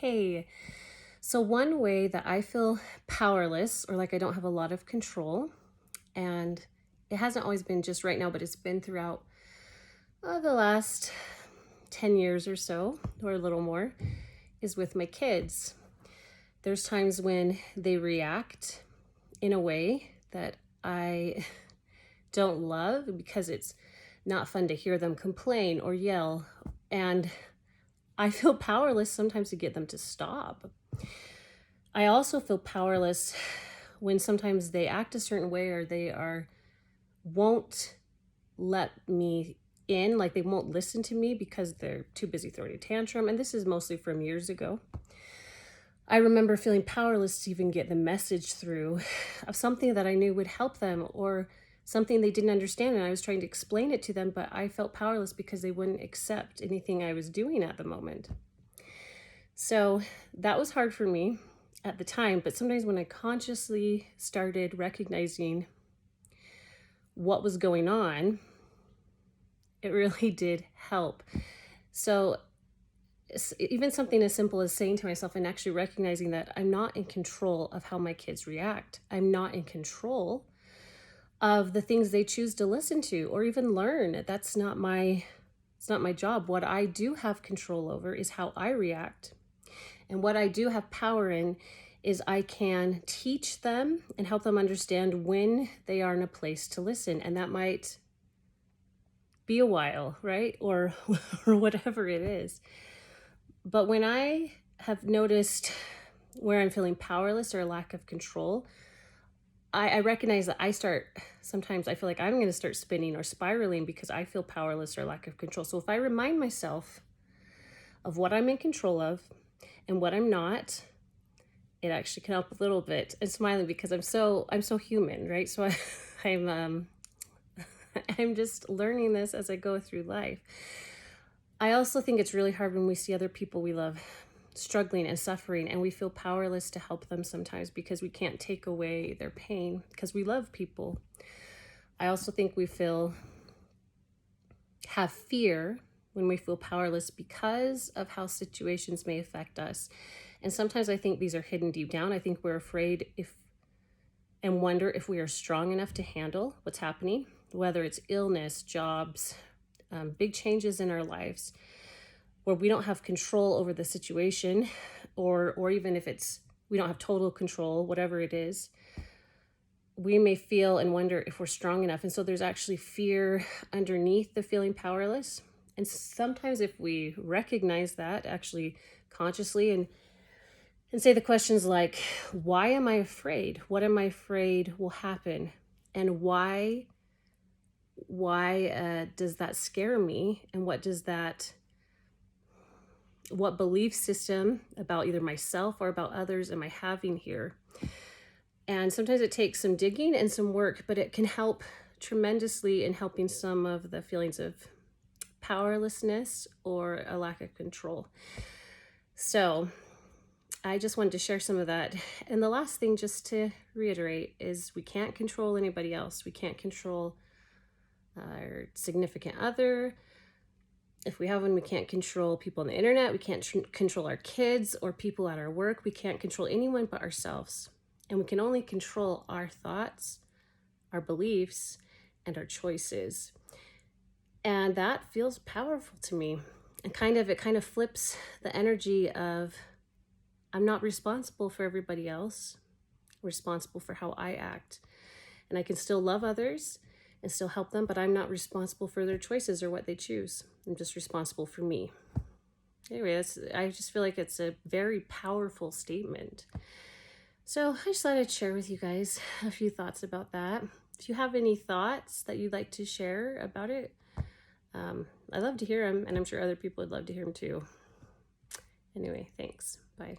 Hey, so one way that I feel powerless or like I don't have a lot of control, and it hasn't always been just right now, but it's been throughout the last 10 years or so, or a little more, is with my kids. There's times when they react in a way that I don't love because it's not fun to hear them complain or yell. And I feel powerless sometimes to get them to stop. I also feel powerless when sometimes they act a certain way or won't let me in, like they won't listen to me because they're too busy throwing a tantrum. And this is mostly from years ago. I remember feeling powerless to even get the message through of something that I knew would help them or something they didn't understand. And I was trying to explain it to them, but I felt powerless because they wouldn't accept anything I was doing at the moment. So that was hard for me at the time, but sometimes when I consciously started recognizing what was going on, it really did help. So even something as simple as saying to myself and actually recognizing that I'm not in control of how my kids react. I'm not in control of the things they choose to listen to or even learn. It's not my job. What I do have control over is how I react. And what I do have power in is I can teach them and help them understand when they are in a place to listen. And that might be a while, right? Or whatever it is. But when I have noticed where I'm feeling powerless or lack of control, I recognize that sometimes I feel like I'm going to start spinning or spiraling because I feel powerless or lack of control. So if I remind myself of what I'm in control of and what I'm not, it actually can help a little bit. And smiling because I'm so human, right? So I'm I'm just learning this as I go through life. I also think it's really hard when we see other people we love struggling and suffering, and we feel powerless to help them sometimes because we can't take away their pain because we love people. I also think we have fear when we feel powerless because of how situations may affect us. And sometimes I think these are hidden deep down. I think we're afraid and wonder if we are strong enough to handle what's happening, whether it's illness, jobs, big changes in our lives where we don't have control over the situation, or even if we don't have total control, whatever it is, we may feel and wonder if we're strong enough. And so there's actually fear underneath the feeling powerless. And sometimes if we recognize that actually consciously and say the questions like, why am I afraid? What am I afraid will happen? And why does that scare me? And what belief system about either myself or about others am I having here? And sometimes it takes some digging and some work, but it can help tremendously in helping some of the feelings of powerlessness or a lack of control. So I just wanted to share some of that. And the last thing, just to reiterate, is we can't control anybody else. We can't control our significant other. If we have one, we can't control people on the internet. We can't control our kids or people at our work. We can't control anyone but ourselves. And we can only control our thoughts, our beliefs, and our choices. And that feels powerful to me. And it kind of flips the energy of I'm not responsible for everybody else. I'm responsible for how I act. And I can still love others and still help them, but I'm not responsible for their choices or what they choose. I'm just responsible for me. Anyway, I just feel like it's a very powerful statement. So I just thought I'd share with you guys a few thoughts about that. If you have any thoughts that you'd like to share about it, I'd love to hear them, and I'm sure other people would love to hear them too. Anyway, thanks. Bye.